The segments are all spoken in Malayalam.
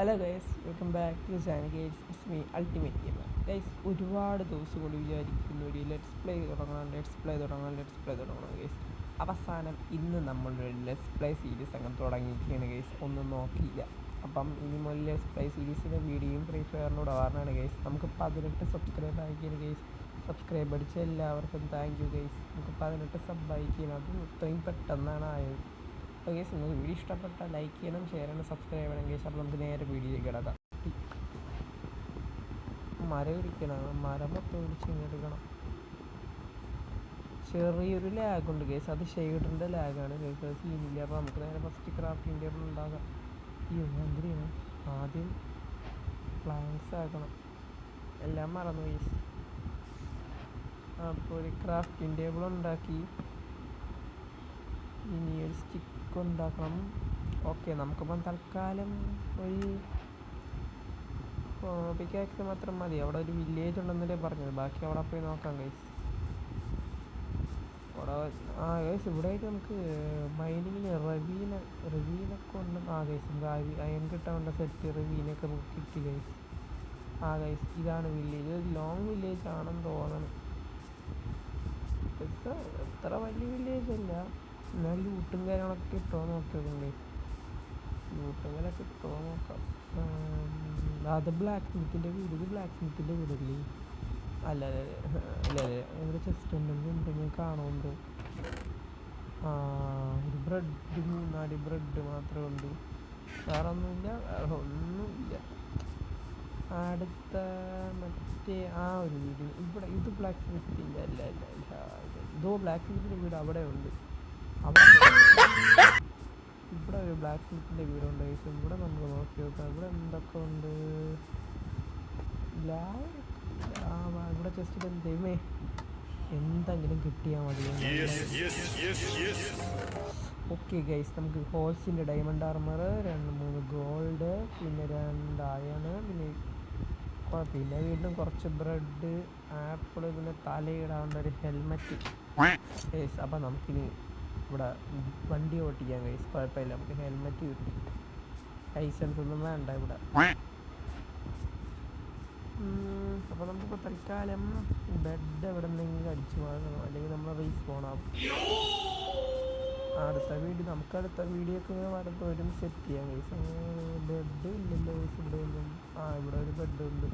Hello guys, welcome back to channel. Guys, it's me ultimate gamer. Guys, ഒരുപാട് ദിവസം കൊണ്ട് വിചാരിക്കുന്ന ഒരു ലെറ്റ്സ് പ്ലേ തുടങ്ങണം ഗൈസ്. അവസാനം ഇന്ന് നമ്മളൊരു ലെറ്റ്സ് പ്ലേ സീരീസ് അങ്ങനെ തുടങ്ങിയിരിക്കുകയാണ് ഗൈസ്. ഒന്നും നോക്കിയില്ല. അപ്പം ഇനി മുതൽ ലെറ്റ്സ് പ്ലേ സീരീസിൻ്റെ വീഡിയോയും ഫ്രീ ഫയറിനോട് പറഞ്ഞാണ് ഗൈസ്. നമുക്ക് 18 സബ്സ്ക്രൈബ് ആയിരിക്കുകയാണ് ഗൈസ്. സബ്സ്ക്രൈബ് അടിച്ച എല്ലാവർക്കും താങ്ക് യു ഗൈസ്. നമുക്ക് 18 സബ് ആയിരിക്കുകയാണ്. അതും ഇത്രയും പെട്ടെന്നാണ് ആയത്. അപ്പോൾ ഗൈസ്, നിങ്ങൾക്ക് വീഡിയോ ഇഷ്ടപ്പെട്ടാൽ ലൈക്ക് ചെയ്യണം, ഷെയർ ചെയ്യണം, സബ്സ്ക്രൈബ് ചെയ്യണം ഗൈസ്. അപ്പോൾ നമുക്ക് നേരെ വീഡിയോയിലേക്ക് കിടക്കാം. മരം ഇടിക്കണം, മരം മൊത്തം ഇടിച്ച് ഇങ്ങെടുക്കണം. ചെറിയൊരു ലാഗുണ്ട് ഗൈസ്, അത് ഷെയ്ഡറിൻ്റെ ലാഗാണ് ഗൈസ്, അത് സീനില്ല. അപ്പോൾ നമുക്ക് നേരെ ഫസ്റ്റ് ക്രാഫ്റ്റിംഗ് ടേബിൾ ഉണ്ടാകാം. ഈ എന്തിനാണ് ആദ്യം പ്ലാങ്ക്സ് ആക്കണം, എല്ലാം മറന്നു ഗൈസ്. അപ്പോൾ ഒരു ക്രാഫ്റ്റിംഗ് ടേബിൾ ഉണ്ടാക്കി ഇനി ഒരു സ്റ്റിക്ക് ഉണ്ടാക്കണം. ഓക്കെ, നമുക്കിപ്പം തൽക്കാലം ഒരു പിക്കാക്സ് മാത്രം മതി. അവിടെ ഒരു വില്ലേജ് ഉണ്ടെന്നല്ലേ പറഞ്ഞത്, ബാക്കി അവിടെ പോയി നോക്കാം ഗൈസ്. അവിടെ ഗൈസ് ഇവിടെ ആയിട്ട് നമുക്ക് മൈനിങ്ങിന് റവീനൊക്കെ ഉണ്ട്. ഗൈസ്, നമുക്ക് അയൺ കിട്ടാനുള്ള സെറ്റ് റവീനൊക്കെ നമുക്ക് കിട്ടി ഗൈസ്. ഗൈസ്, ഇതാണ് വില്ലേജ്. ലോങ് വില്ലേജ് ആണെന്ന് തോന്നണം. എത്ര വലിയ വില്ലേജ് അല്ല, എന്നാൽ ലൂട്ടും കാര്യങ്ങളൊക്കെ കിട്ടുമോ നോക്കിയോക്കും ഗൈസ്. ലൂട്ടുകളൊക്കെ കിട്ടുമോ നോക്കാം. അത് ബ്ലാക്ക് സ്മിത്തിൻ്റെ വീട്, ഇത് ബ്ലാക്ക് സ്മിത്തിൻ്റെ വീടല്ലേ? അല്ല ഇവിടെ ചെസ്റ്റ് ഉണ്ടെങ്കിൽ കാണുമെന്തോ. ഒരു ബ്രെഡ്, 3-4 ബ്രെഡ് മാത്രമേ ഉണ്ട്, വേറെ ഒന്നുമില്ല. അടുത്ത മറ്റേ ഒരു വീട് ഇവിടെ, ഇത് ബ്ലാക്ക് സ്മിത്തിൻ്റെ അല്ല ഇതോ ബ്ലാക്ക് സ്മിത്തിൻ്റെ വീട് അവിടെ ഉണ്ട്. ഇവിടെ ഒരു ബ്ലാക്ക് സ്മിത്തിൻ്റെ വീടുണ്ട്. ഇവിടെ നമ്മൾ നോക്കി നോക്കാം, ഇവിടെ എന്തൊക്കെ ഉണ്ട്. ഇവിടെ ജസ്റ്റ് ദൈവമേ എന്തെങ്കിലും കിട്ടിയാൽ മതി. ഓക്കെ ഗൈസ്, നമുക്ക് ഹോൾസിൻ്റെ ഡയമണ്ട് ആർമർ, 2-3 ഗോൾഡ്, പിന്നെ 2 അയണ്, പിന്നെ വീണ്ടും കുറച്ച് ബ്രെഡ്, ആപ്പിള്, പിന്നെ തലയിടാനുള്ള ഒരു ഹെൽമെറ്റ് ഗൈസ്. അപ്പം നമുക്കിനി ഇവിടെ വണ്ടി ഓട്ടിക്കാൻ ഗൈസ്, കുഴപ്പമില്ല. നമുക്ക് ഹെൽമെറ്റ് കിട്ടി, ലൈസൻസ് ഒന്നും വേണ്ട ഇവിടെ. അപ്പോൾ നമുക്കിപ്പോൾ തൽക്കാലം ബെഡ് എവിടെ നിന്നെങ്കിലും അടിച്ചു വാങ്ങണം, അല്ലെങ്കിൽ നമ്മൾ റീസ്പോണാവും. അടുത്ത വീഡിയോ ഒക്കെ വരുമ്പോൾ ഒരുമിച്ച് സെറ്റ് ചെയ്യാം ഗൈസ്. ബെഡ് ഇല്ലല്ലോ ഗൈസ് ഇവിടെ ഒന്നും. ഇവിടെ ഒരു ബെഡ് ഉണ്ട്.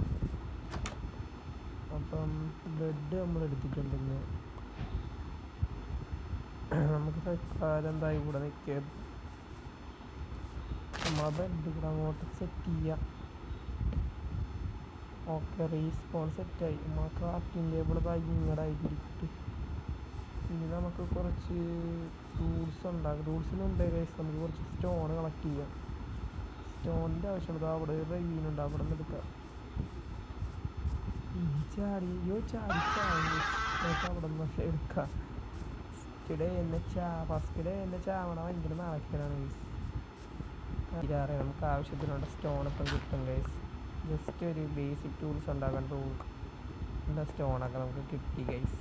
അപ്പം ബെഡ് നമ്മൾ എടുത്തിട്ടുണ്ടെന്ന് നമുക്ക് തൽക്കാലം എന്തായി ഇവിടെ നിൽക്കുക. നമ്മളെ ബെഡ് ഇവിടെ അങ്ങോട്ട് സെറ്റ് ചെയ്യാം. ഓക്കെ, റീസ്പോൺ സെറ്റായി. നമ്മൾ ക്രാഫ്റ്റിംഗ് ടേബിൾ ഇങ്ങടായിരിക്കും. ഇനി നമുക്ക് കുറച്ച് ടൂൾസ് ഉണ്ടാകും. ടൂൾസിന് മുമ്പേ ഗൈസ് നമുക്ക് കുറച്ച് സ്റ്റോൺ കളക്ട് ചെയ്യാം. സ്റ്റോണിൻ്റെ ആവശ്യമുള്ളത് അവിടെ ഒരു റവീനുണ്ട്, അവിടെ നിന്ന് എടുക്കാം. ചാടി അവിടെ നിന്ന് എടുക്കാം. ഫസ്റ്റ് ഡേ എന്നെ ചാവണ ഭയങ്കര നാളേക്കാണ് ഗൈസ്. നമുക്ക് ആവശ്യത്തിനുള്ള സ്റ്റോൺ ഇപ്പം കിട്ടും ഗൈസ്. ജസ്റ്റ് ഒരു ബേസിക് ടൂൾസ് ഉണ്ടാക്കാൻ ടൂളിൻ്റെ സ്റ്റോണൊക്കെ നമുക്ക് കിട്ടി ഗൈസ്.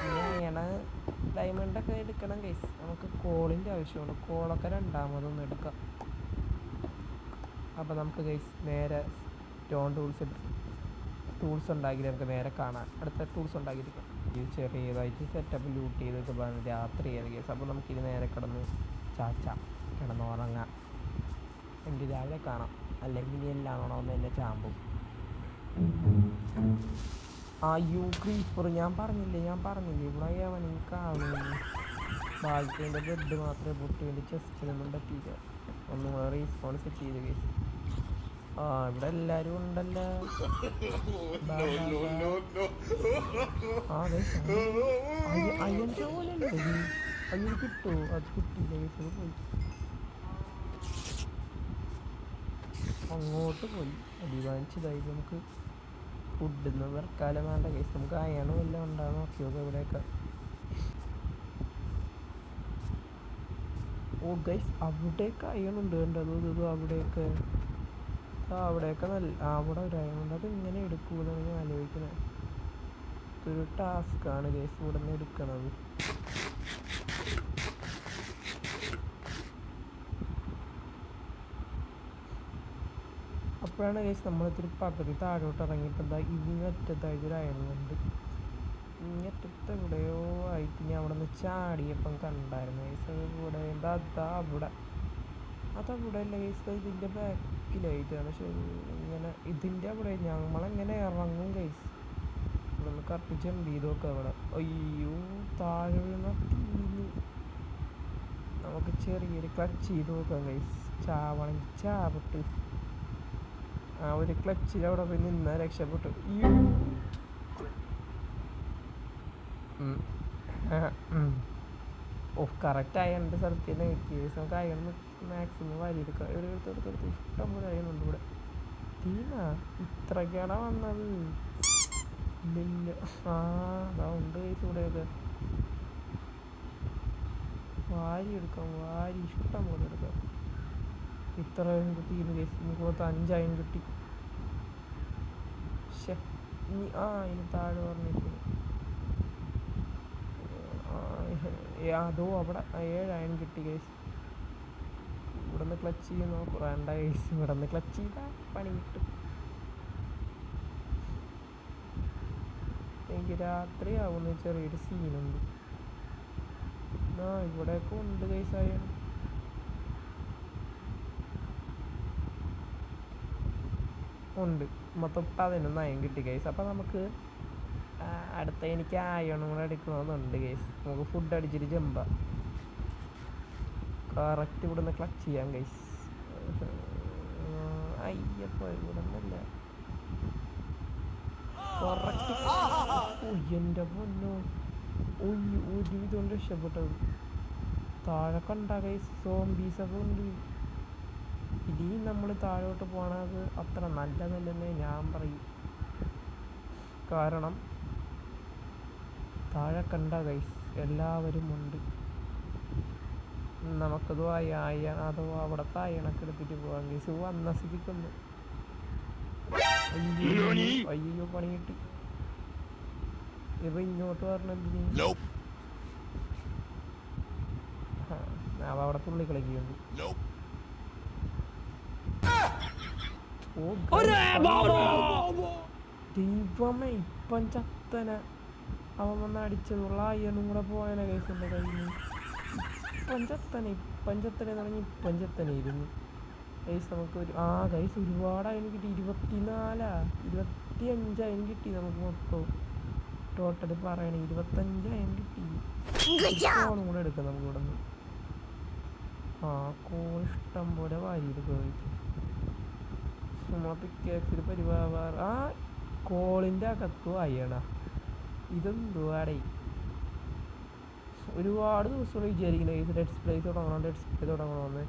ഇനി ഡയമണ്ടൊക്കെ എടുക്കണം ഗൈസ്. നമുക്ക് കോളിൻ്റെ ആവശ്യമുണ്ട്, കോളൊക്കെ രണ്ടാമതൊന്നും എടുക്കാം. അപ്പോൾ നമുക്ക് ഗൈസ് നേരെ സ്റ്റോൺ ടൂൾസ് ഉണ്ടാക്കി നമുക്ക് നേരെ കാണാം. അടുത്ത ടൂൾസ് ഉണ്ടാക്കിയിരിക്കാം. ഇത് ചെറിയതായിട്ട് സെറ്റപ്പ് ലൂട്ട് ചെയ്തൊക്കെ പറഞ്ഞ് രാത്രിയാണ് ഗൈസ്. അപ്പോൾ നമുക്കിത് നേരെ കിടന്നുറങ്ങാം. എനിക്ക് രാവിലെ കാണാം, അല്ലെങ്കിൽ ഇനി എല്ലാം ഒന്ന് എന്നെ ചാമ്പും. ക്രീപ്പർ ഞാൻ പറഞ്ഞില്ലേ ഇവിടെ അവൻ കാണുന്നു. ബാക്കിൻ്റെ ബെഡ് മാത്രമേ പൊട്ടിൻ്റെ ചെസ്റ്റിനൊന്നും പറ്റിയില്ല. ഒന്നും കൂടെ റീസ്പോൺ സെറ്റ് ചെയ്ത് കേസ്. ഇവിടെ എല്ലാവരും ഉണ്ടല്ലോ. അയ്യൻ ചോലുണ്ട്. അയ്യോ കിട്ടുമോ? അത് കിട്ടിയില്ല കേസ്, പോയി അങ്ങോട്ട് പോയി അടിവാങ്ങിച്ചതായി. നമുക്ക് ഫുഡിന്ന് വെറുക്കാലം വേണ്ട കേസ്. നമുക്ക് അയണും എല്ലാം ഉണ്ടാകും. നോക്കിയോക്കെ ഇവിടെയൊക്കെ. ഗൈസ്, അവിടെയൊക്കെ അയണുണ്ട് കണ്ടത്. അവിടെയൊക്കെ നല്ല അവിടെ ഒരു അയണുണ്ട്. അത് ഇങ്ങനെ എടുക്കൂന്നാണ് ഞാൻ ആലോചിക്കുന്നത്. ഇതൊരു ടാസ്ക്കാണ് ഗൈസ് ഇവിടെ നിന്ന് എടുക്കണത്. അപ്പോഴാണ് ഗൈസ് നമ്മളിത്തിരി പകുതി താഴോട്ട് ഇറങ്ങിയിട്ട് എന്താ ഇങ്ങറ്റത്തായിട്ട് ഒരു അയലുണ്ട്. ഇങ്ങറ്റത്ത് എവിടെയോ ആയിട്ട് ഞാൻ അവിടെ നിന്ന് ചാടിയപ്പം കണ്ടായിരുന്നു ഗൈസ്. ഇവിടെ എന്താ അവിടെ അതവിടെ അല്ല ഗൈസ്, ഇതിൻ്റെ ബാക്കിലായിട്ടാണ്. ശരി, ഇങ്ങനെ ഇതിൻ്റെ അവിടെ ഞങ്ങളെങ്ങനെ ഇറങ്ങും ഗൈസ്? നമ്മൾ കറക്റ്റ് ജമ്പ് ചെയ്ത് നോക്കാം അവിടെ. അയ്യോ, താഴെ വീണ തീന്ന് നമുക്ക് ചെറിയൊരു ക്ലച്ച് ചെയ്ത് നോക്കാം ഗൈസ്. ചാവണമെങ്കിൽ ചാവട്ട്. ആ ഒരു ക്ലച്ചിൽ അവിടെ പോയി നിന്നാൽ രക്ഷപ്പെട്ടു. കറക്റ്റ് അയണിൻ്റെ സ്ഥലത്ത് തന്നെ കിട്ടി. നമുക്ക് അയൺ മാക്സിമം വലിയെടുക്കാം. എടുത്തെടുത്ത് ഇഷ്ടം പോലെ അയണുണ്ട് ഇവിടെ. തീനാ ഇത്രയ്ക്കാണ് വന്നത്? ഇല്ല, അതാ ഉണ്ട് കേസ് ഇവിടെയൊക്കെ. വാരി എടുക്കാം, വാരി ഇഷ്ടം പോലെ എടുക്കാം. ഇത്ര തീരുന്നു കേസ്. നമുക്ക് കൊടുത്ത് 5 അയൺ കിട്ടി. ഇനി താഴെ പറഞ്ഞിരിക്കുന്നു. അതോ അവിടെ 7 അയൺ കിട്ടി കേസ്. ഇവിടെ നിന്ന് ക്ലച്ച് ചെയ്യുന്നോ? വേണ്ട കേസ്, ഇവിടെ നിന്ന് ക്ലച്ച് ചെയ്താൽ പണി കിട്ടും. എനിക്ക് രാത്രിയാവുന്ന ചെറിയൊരു സീനുണ്ട്. ഇവിടെയൊക്കെ ഉണ്ട് കേസ് അയൺ. ഉണ്ട്, മൊത്തം 11 അയൺ കിട്ടി കേസ്. അപ്പം നമുക്ക് അടുത്ത എനിക്ക് അയണും കൂടെ എടുക്കണമെന്നുണ്ട് കേസ്. നമുക്ക് ഫുഡ് അടിച്ചിട്ട് ജമ്പ കറക്റ്റ് ഇവിടെ നിന്ന് ക്ലച്ച് ചെയ്യാം കേസ്. അയ്യപ്പോ ഇവിടെ നിന്നല്ല കറക്റ്റ്. എൻ്റെ പൊന്നോ, ഒരു ഇതുകൊണ്ട് രക്ഷപ്പെട്ടത്. താഴെ കണ്ട കേസ് സോംബീസൊക്കെ ഉണ്ട്. ഇനി നമ്മൾ താഴോട്ട് പോണത് അത്ര നല്ലതല്ലെന്നേ ഞാൻ പറയും. കാരണം താഴെ കണ്ട ഗൈസ് എല്ലാവരും ഉണ്ട്. നമുക്കതോ അതോ അവിടുത്തെ അയണൊക്കെ എടുത്തിട്ട് പോകാം ഗൈസ്. വന്ന സ്ഥിതിക്കൊന്ന് അയ്യോ പണി കിട്ടി. ഇപ്പൊ ഇങ്ങോട്ട് പറഞ്ഞെന്തിന്? അവിടെ തുള്ളി കളിക്കുന്നുണ്ട്. ദൈവമേ, ഇപ്പം ചത്തന അവൻ വന്ന് അടിച്ചതുള്ള അയ്യനും കൂടെ പോയന കേസിൻ്റെ കയ്യിൽ. ഇപ്പം ചത്തനെ തുടങ്ങി ഇപ്പം ചത്തനെ ഇരുന്നു ഗൈസ്. നമുക്ക് ഗൈസ് ഒരുപാട് അതിന് കിട്ടി. 24 25 അതിന് കിട്ടി നമുക്ക് മൊത്തം. ടോട്ടൽ പറയണേ 25 അതിന് കിട്ടി. കോളും കൂടെ എടുക്കാം നമുക്ക് ഇവിടെ നിന്ന്. കോൾ ഇഷ്ടം പോലെ വാരി എടുക്കുക. നമ്മളെ പിക്കേഴ്സിൽ പരിപാടി കോളിൻ്റെ അകത്തും അയ്യണ. ഇതെന്തുവാടേ? ഒരുപാട് ദിവസങ്ങൾ വിചാരിക്കുന്നത് ഇത് ഡെഡ് സ്പ്ലേസ് തുടങ്ങണമെന്ന്.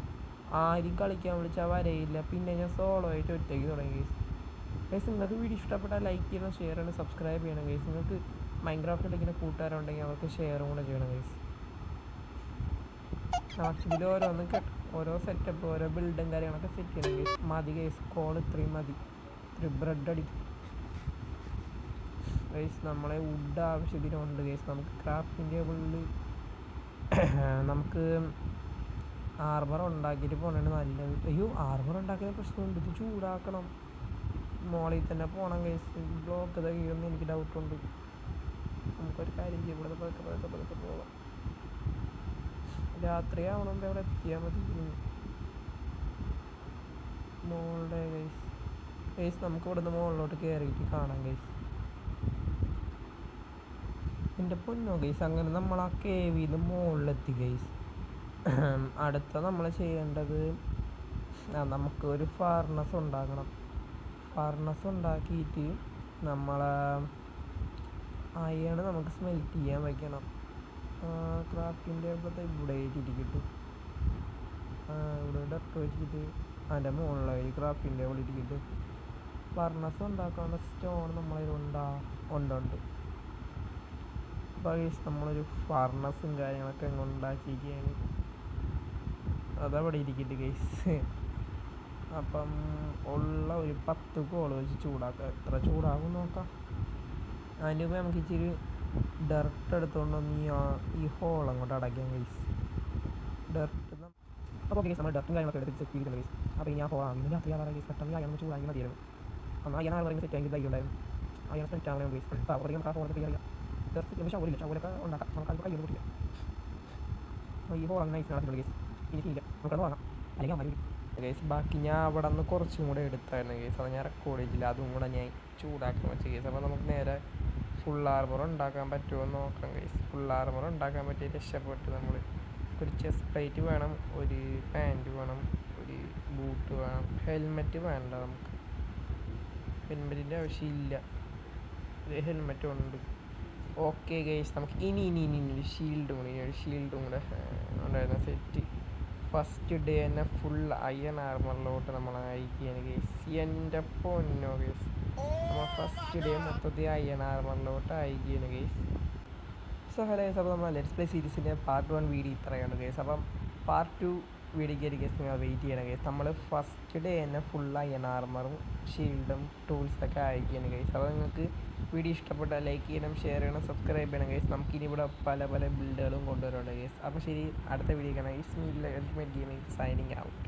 ആരും കളിക്കാൻ വിളിച്ചാൽ വരയില്ല. പിന്നെ ഞാൻ സോളോ ആയിട്ട് ഒറ്റയ്ക്ക് തുടങ്ങി ഗൈസ്. നിങ്ങൾക്ക് വീഡിയോ ഇഷ്ടപ്പെട്ടാൽ ലൈക്ക് ചെയ്യണം, ഷെയർ ചെയ്യണം, സബ്സ്ക്രൈബ് ചെയ്യണം ഗൈസ്. നിങ്ങൾക്ക് മൈൻക്രാഫ്റ്റ് കളിക്കുന്ന കൂട്ടുകാരുണ്ടെങ്കിൽ അവർക്ക് ഷെയറും കൂടെ ചെയ്യണം ഗൈസ്. ഇതിൽ ഓരോ സെറ്റപ്പ്, ഓരോ ബിൽഡും കാര്യങ്ങളൊക്കെ സെറ്റ് ചെയ്യണം ഗൈസ്. മതി ഗൈസ്, കോൾ ഇത്രയും മതി. ഒരു ബ്രെഡ് അടിക്കും ഗൈസ്. നമ്മളെ വുഡ് ആവശ്യത്തിനുണ്ട് ഗൈസ്. നമുക്ക് ക്രാഫ്റ്റിംഗ് ടേബിളിൽ നമുക്ക് ആർബർ ഉണ്ടാക്കിയിട്ട് പോകണതാണ് നല്ലത്. അയ്യോ, ആർബർ ഉണ്ടാക്കുന്ന പ്രശ്നമുണ്ട്. ഇത് ചൂടാക്കണം, മോളിൽ തന്നെ പോകണം ഗൈസ്. ബ്ലോക്ക് കഴിയുമെന്ന് എനിക്ക് ഡൗട്ടുണ്ട്. നമുക്കൊരു കാര്യം ചെയ്യും, ഇവിടെ പതുക്കെ പോകാം. രാത്രിയാവണം, അവിടെ എത്തിയാൽ മതി. മോളുടെ ഗൈസ് നമുക്ക് ഇവിടുന്ന് മുകളിലോട്ട് കയറിയിട്ട് കാണാം ഗൈസ്. എൻ്റെ പൊന്നോ ഗൈസ്, അങ്ങനെ നമ്മൾ ആ കേവിൽ നിന്ന് മുകളിലെത്തി ഗൈസ്. അടുത്ത നമ്മൾ ചെയ്യേണ്ടത് നമുക്ക് ഒരു ഫർണസ് ഉണ്ടാക്കണം. ഫർണസ് ഉണ്ടാക്കിയിട്ട് നമ്മളെ അയണ് നമുക്ക് സ്മെൽറ്റ് ചെയ്യാൻ വയ്ക്കണം. ക്രാഫ്റ്റിൻ്റെ ഇവിടെ ഇരിക്കട്ടെ. ഇവിടെ ഡെക്ക് വെച്ചിട്ട് അതിൻ്റെ മുകളിലായി ക്രാഫ്റ്റിൻ്റെ അവിടെ ഇരിക്കട്ടെ. ഫർണസ് ഉണ്ടാക്കാനുള്ള സ്റ്റോൺ നമ്മളതിലുണ്ട്. അപ്പോൾ നമ്മളൊരു ഫർണസും കാര്യങ്ങളൊക്കെ എങ്ങനെ ഉണ്ടാക്കിയിരിക്കുകയാണ്. അതവിടെ ഇരിക്കട്ടെ ഗൈസ്. അപ്പം ഉള്ള ഒരു 10 കോൾ വെച്ച് ചൂടാക്കാം. എത്ര ചൂടാകും നോക്കാം. അതിൻ്റെ മുമ്പ് നമുക്ക് ഇച്ചിരി ഡർട്ട് എടുത്തുകൊണ്ട് ഈ ഹോൾ അങ്ങോട്ട് അടയ്ക്കാം ഗൈസ്. ഡർട്ട് അപ്പോൾ ഓക്കെ നമ്മൾ ഡർട്ടും കാര്യങ്ങളൊക്കെ എടുത്ത് സെറ്റ് ചെയ്തിട്ടുണ്ട് ഗൈസ്. അപ്പോൾ ഇനി ആ ഹോളാണ് ഇന്ന് രാത്രി ആവാറ് ഗൈസ്. പെട്ടെന്ന് അയ്യാൻ ചൂടാക്കി മതിയായിരുന്നു. എന്നാൽ അയ്യാൻ പറയുന്നത് സെറ്റ് ആക്കി ധൈര്യമുണ്ടായിരുന്നു. അയ്യാൻ സെറ്റ് ആവണം ഗൈസ്. അപ്പോൾ നമുക്ക് ആ ഹോളൊക്കെ ക്ലിയർ ചെയ്യാം. ജസ്റ്റ് ഷവറില്ല, ഷവറൊക്കെ ഉണ്ടാക്കാം. നമുക്ക് അത് കയ്യൊന്നും കിട്ടില്ല. അപ്പോൾ ഈ ഹോൾ അങ്ങനെ നൈസ് നടത്തില്ല ഗൈസ്. ഇനി ചെയ്യില്ല, നമുക്കത് വാങ്ങാം അല്ലെങ്കിൽ അമ്മ ഗൈസ്. ബാക്കി ഞാൻ അവിടെ നിന്ന് കുറച്ചും കൂടെ എടുത്തായിരുന്നു ഗൈസ്. അത് ഞാൻ റെക്കോർഡ് ചെയ്തില്ല, അതും കൂടെ ഞാൻ ചൂടാക്കാൻ വെച്ച ഗൈസ്. അപ്പോൾ നമുക്ക് നേരെ ഫുൾ ആർമർ ഉണ്ടാക്കാൻ പറ്റുമോ എന്ന് നോക്കാം ഗൈസ്. ഫുൾ ആർമർ ഉണ്ടാക്കാൻ പറ്റിയ രക്ഷപ്പെട്ട് നമ്മൾ ഒരു ചെസ്റ്റ് പ്ലേറ്റ് വേണം, ഒരു പാൻറ്റ് വേണം, ഒരു ബൂട്ട് വേണം, ഹെൽമെറ്റ് വേണ്ട. നമുക്ക് ഹെൽമെറ്റിൻ്റെ ആവശ്യമില്ല, ഒരു ഹെൽമെറ്റ് ഉണ്ട്. ഓക്കെ ഗൈസ്, നമുക്ക് ഇനി ഒരു ഷീൽഡും കൂടെ ഉണ്ടായിരുന്ന സെറ്റ്. ഫസ്റ്റ് ഡേ തന്നെ ഫുൾ അയൺ ആർമറിലോട്ട് നമ്മൾ അയക്കുകയാണ് ഗൈസ്. എൻ്റെ പൊന്നോ ഗൈസ്, നമ്മൾ ഫസ്റ്റ് ഡേ മൊത്തത്തിൽ അയൺ ആർമറിലോട്ട് അയക്കുകയാണ് ഗൈസ്. സോ ഹലോ ഗൈസ്, അപ്പോൾ നമ്മൾ ലെറ്റ്സ് പ്ലേ സീരീസിൻ്റെ പാർട്ട് 1 വീഡിയോ ഇത്രയാണ് ഗൈസ്. അപ്പം പാർട്ട് 2 വീഡിയോയ്ക്ക് ഗൈസ് നിങ്ങൾ വെയിറ്റ് ചെയ്യണം ഗൈസ്. നമ്മൾ ഫസ്റ്റ് ഡേ തന്നെ ഫുൾ അയൺ ആർമറും ഷീൽഡും ടൂൾസൊക്കെ അയക്കുകയാണ് ഗൈസ്. അപ്പോൾ നിങ്ങൾക്ക് വീഡിയോ ഇഷ്ടപ്പെട്ടാൽ ലൈക്ക് ചെയ്യണം, ഷെയർ ചെയ്യണം, സബ്സ്ക്രൈബ് ചെയ്യണം ഗൈസ്. നമുക്കിനി ഇവിടെ പല ബിൽഡുകളും കൊണ്ടുവരുന്നുണ്ട് ഗൈസ്. അപ്പോൾ ശരി, അടുത്ത വീഡിയോ കാണാം guys. Ultimate gaming signing out.